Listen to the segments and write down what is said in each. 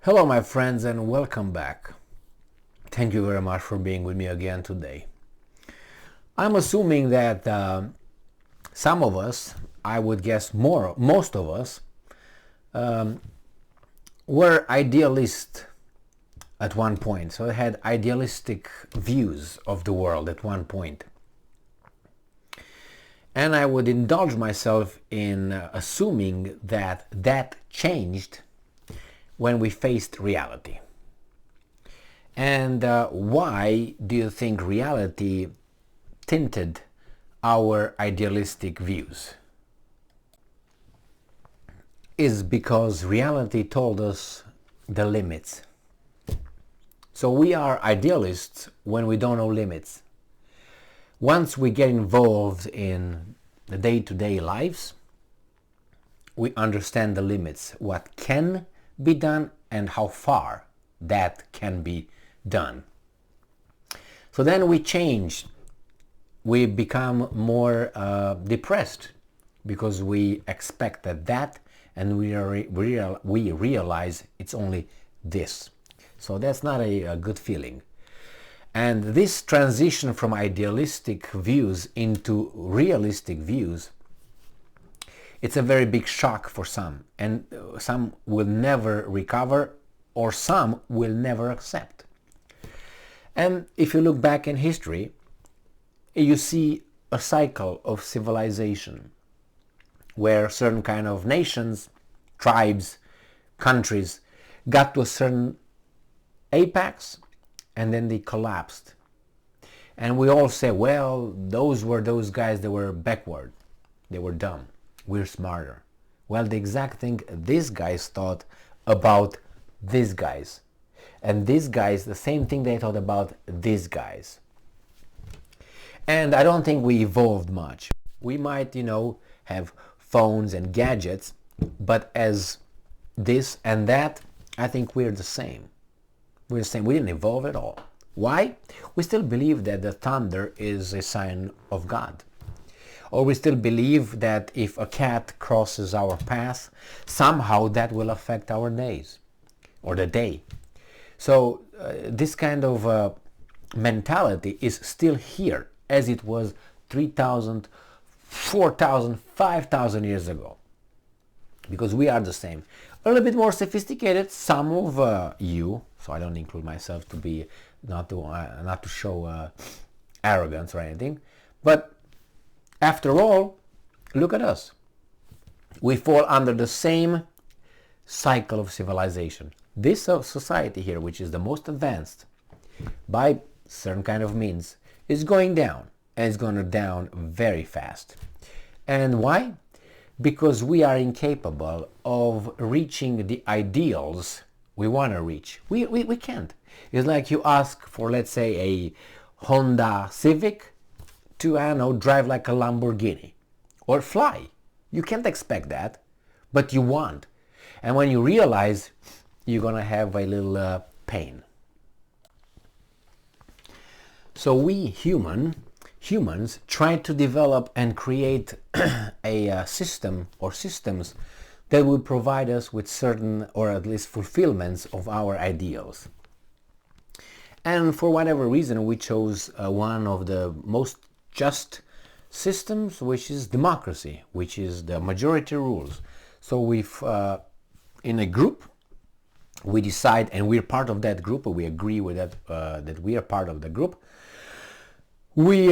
Hello, my friends, and welcome back. Thank you very much for being with me again today. I'm assuming that some of us, I would guess most of us, were idealists at one point. So I had idealistic views of the world at one point. And I would indulge myself in assuming that that changed when we faced reality. And why do you think reality tinted our idealistic views? Is because reality told us the limits. So we are idealists when we don't know limits. Once we get involved in the day-to-day lives, we understand the limits, what can be done and how far that can be done. So then we change. We become more depressed because we expect that and we realize it's only this. So that's not a good feeling. And this transition from idealistic views into realistic views, it's a very big shock for some, and some will never recover, or some will never accept. And if you look back in history, you see a cycle of civilization where certain kind of nations, tribes, countries got to a certain apex and then they collapsed. And we all say, well, those were those guys that were backward, they were dumb. We're smarter. Well, the exact thing these guys thought about these guys. And these guys, the same thing they thought about these guys. And I don't think we evolved much. We might, have phones and gadgets, but as this and that, I think we're the same. We're the same. We didn't evolve at all. Why? We still believe that the thunder is a sign of God. Or we still believe that if a cat crosses our path, somehow that will affect our days or the day. So this kind of mentality is still here as it was 3,000, 4,000, 5,000 years ago. Because we are the same. A little bit more sophisticated, some of you, so I don't include myself to be, not to show arrogance or anything, but after all, look at us. We fall under the same cycle of civilization. This society here, which is the most advanced by certain kind of means, is going down, and it's going down very fast. And why? Because we are incapable of reaching the ideals we want to reach. We can't. It's like you ask for, let's say, a Honda Civic to, drive like a Lamborghini or fly. You can't expect that, but you want. And when you realize, you're going to have a little pain. So we humans try to develop and create a system or systems that will provide us with certain, or at least fulfillments of our ideals. And for whatever reason, we chose one of the most just systems, which is democracy, which is the majority rules. So in a group, we decide, and we're part of that group, or we agree with that we are part of the group. We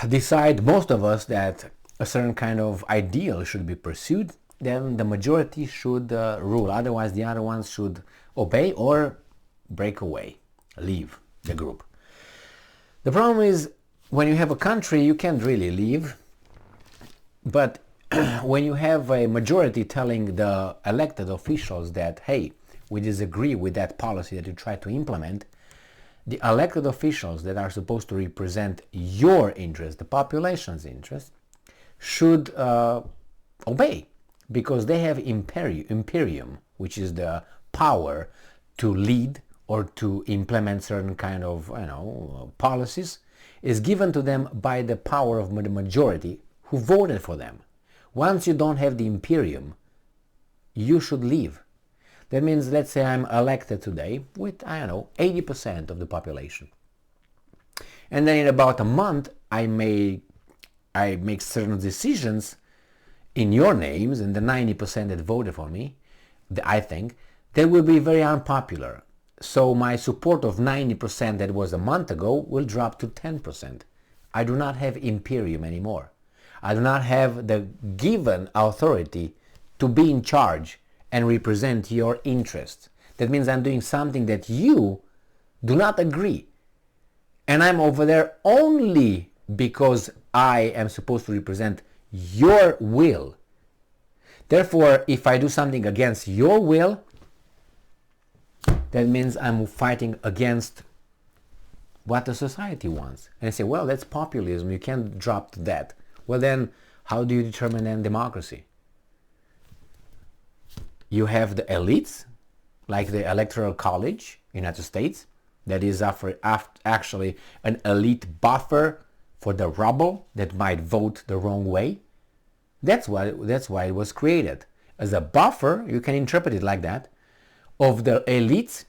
decide, most of us, that a certain kind of ideal should be pursued. Then the majority should rule. Otherwise, the other ones should obey or break away, leave the group. The problem is, when you have a country, you can't really leave. But when you have a majority telling the elected officials that, hey, we disagree with that policy that you try to implement, the elected officials that are supposed to represent your interest, the population's interest, should obey, because they have imperium, which is the power to lead or to implement certain kind of policies, is given to them by the power of the majority who voted for them. Once you don't have the imperium, you should leave. That means, let's say I'm elected today with, I don't know, 80% of the population. And then in about a month, I make certain decisions in your names, and the 90% that voted for me, I think, that will be very unpopular. So my support of 90% that was a month ago will drop to 10%. I do not have imperium anymore. I do not have the given authority to be in charge and represent your interests. That means I'm doing something that you do not agree. And I'm over there only because I am supposed to represent your will. Therefore, if I do something against your will, that means I'm fighting against what the society wants. And I say, well, that's populism. You can't drop to that. Well, then, how do you determine then democracy? You have the elites, like the Electoral College in the United States, that is actually an elite buffer for the rubble that might vote the wrong way. That's why it was created. As a buffer, you can interpret it like that, of the elites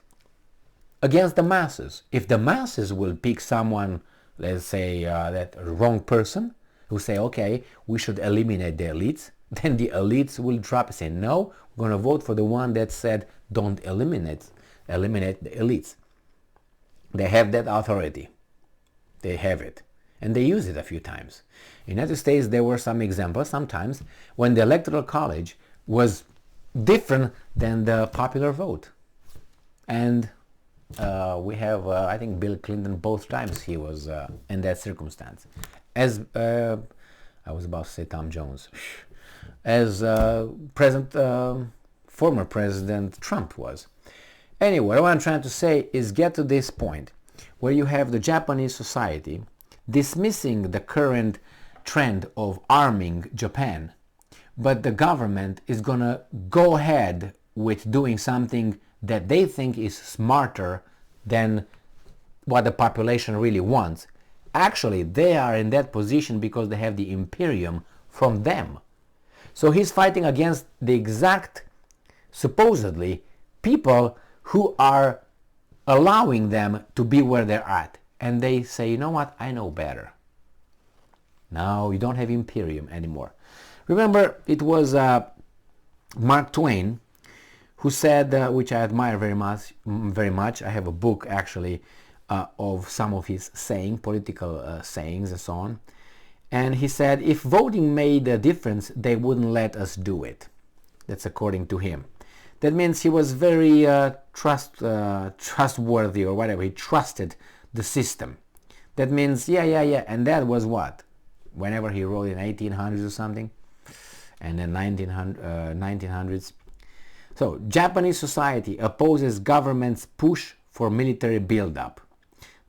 against the masses. If the masses will pick someone, let's say that wrong person, who say, okay, we should eliminate the elites, then the elites will drop and say, no, we're going to vote for the one that said don't eliminate the elites. They have that authority. They have it. And they use it a few times. In the United States, there were some examples sometimes when the Electoral College was different than the popular vote. And we have, I think, Bill Clinton, both times he was in that circumstance. As I was about to say Tom Jones, as former President Trump was. Anyway, what I'm trying to say is get to this point where you have the Japanese society dismissing the current trend of arming Japan, but the government is going to go ahead with doing something that they think is smarter than what the population really wants. Actually, they are in that position because they have the imperium from them. So he's fighting against the exact, supposedly, people who are allowing them to be where they're at. And they say, you know what, I know better. Now you don't have imperium anymore. Remember, it was Mark Twain who said, which I admire very much. I have a book actually of some of his political sayings and so on. And he said, if voting made a difference, they wouldn't let us do it. That's according to him. That means he was very trustworthy or whatever. He trusted the system. That means, yeah. And that was what? Whenever he wrote in 1800s or something. And then 1900s. So, Japanese society opposes government's push for military build-up.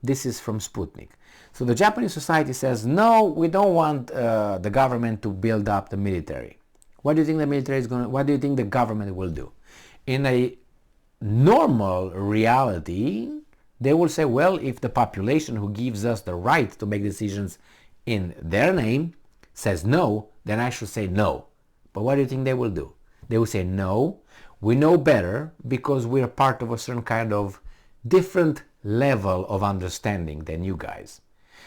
This is from Sputnik. So the Japanese society says, no, we don't want the government to build up the military. What do you think the military is going to, what do you think the government will do? In a normal reality, they will say, well, if the population who gives us the right to make decisions in their name says no, then I should say no. But what do you think they will do? They will say, no, we know better because we are part of a certain kind of different level of understanding than you guys.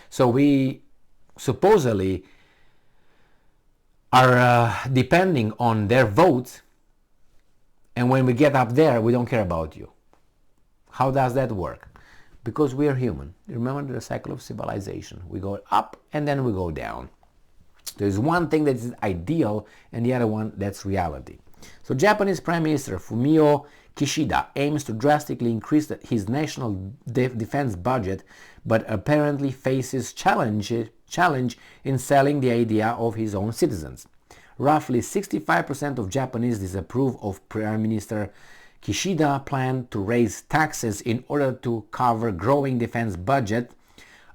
So we supposedly are depending on their votes, and when we get up there, we don't care about you. How does that work? Because we are human. Remember the cycle of civilization. We go up and then we go down. There's one thing that is ideal and the other one that's reality. So Japanese Prime Minister Fumio Kishida aims to drastically increase his national defense budget, but apparently faces challenge in selling the idea of his own citizens. Roughly 65% of Japanese disapprove of Prime Minister Kishida's plan to raise taxes in order to cover growing defense budget.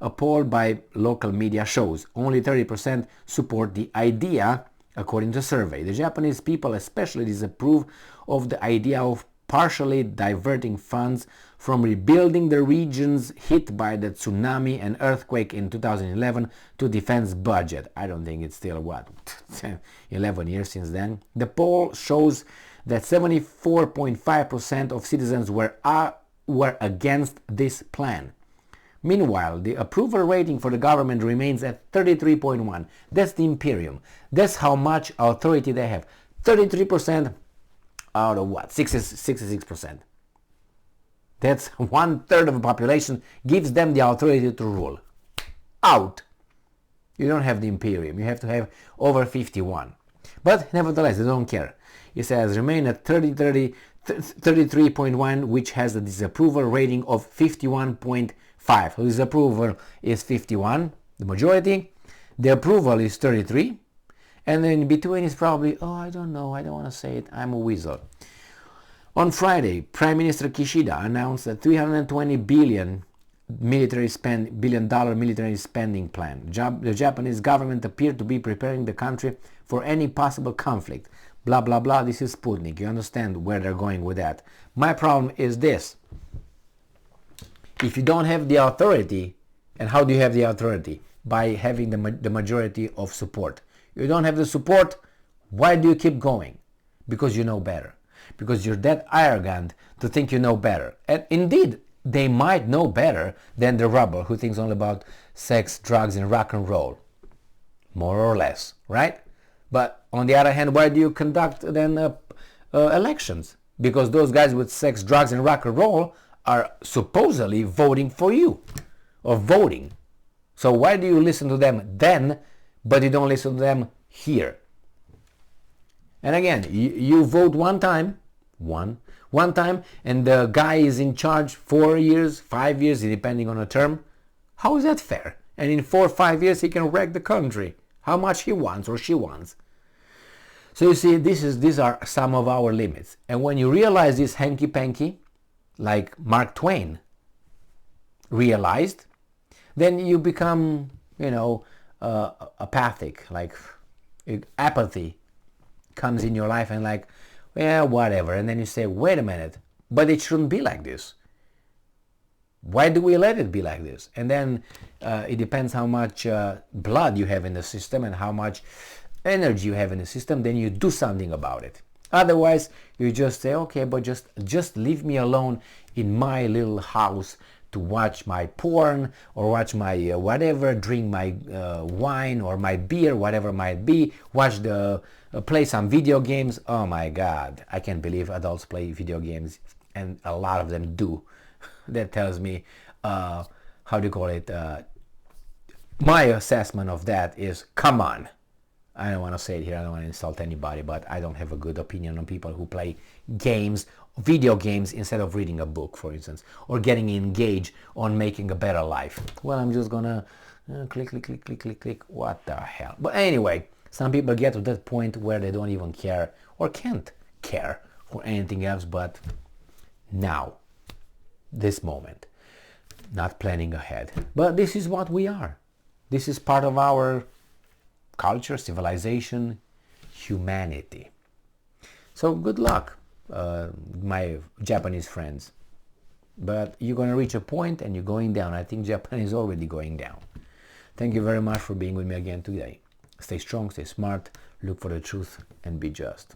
A poll by local media shows only 30% support the idea, according to a survey. The Japanese people especially disapprove of the idea of partially diverting funds from rebuilding the regions hit by the tsunami and earthquake in 2011 to defense budget. I don't think it's still, 11 years since then. The poll shows that 74.5% of citizens were against this plan. Meanwhile, the approval rating for the government remains at 33.1. That's the imperium. That's how much authority they have. 33% out of what? 66%. That's 1/3 of the population gives them the authority to rule. Out. You don't have the imperium. You have to have over 51. But nevertheless, they don't care. It says remain at 33.1, which has a disapproval rating of 51.5. So disapproval is 51, the majority. The approval is 33. And then in between is probably, oh, I don't know, I don't want to say it, I'm a weasel. On Friday, Prime Minister Kishida announced a $320 billion military spending plan. The Japanese government appeared to be preparing the country for any possible conflict. Blah, blah, blah. This is Sputnik. You understand where they're going with that. My problem is this. If you don't have the authority, and how do you have the authority? By having the majority of support. You don't have the support, why do you keep going? Because you know better. Because you're that arrogant to think you know better. And indeed, they might know better than the rebel who thinks only about sex, drugs, and rock and roll. More or less, right? But on the other hand, why do you conduct then elections? Because those guys with sex, drugs, and rock and roll are supposedly voting for you. Or voting. So why do you listen to them then, but you don't listen to them here? And again, you vote one time, and the guy is in charge 4 years, 5 years, depending on the term. How is that fair? And in 4 or 5 years he can wreck the country. How much he wants or she wants. So you see, these are some of our limits. And when you realize this hanky-panky, like Mark Twain realized, then you become, apathic, like apathy comes in your life and like, well, whatever. And then you say, wait a minute, but it shouldn't be like this. Why do we let it be like this? And then it depends how much blood you have in the system and how much energy you have in the system, then you do something about it. Otherwise, you just say, okay, but just leave me alone in my little house to watch my porn or watch my whatever, drink my wine or my beer, whatever it might be, play some video games. Oh my God, I can't believe adults play video games, and a lot of them do. That tells me, how do you call it, my assessment of that is, come on. I don't want to say it here, I don't want to insult anybody, but I don't have a good opinion on people who play games, video games, instead of reading a book, for instance, or getting engaged on making a better life. Well, I'm just gonna click, what the hell. But anyway, some people get to that point where they don't even care or can't care for anything else but now, this moment, not planning ahead. But this is what we are. This is part of our culture, civilization, humanity. So good luck, my Japanese friends. But you're going to reach a point and you're going down. I think Japan is already going down. Thank you very much for being with me again today. Stay strong, stay smart, look for the truth, and be just.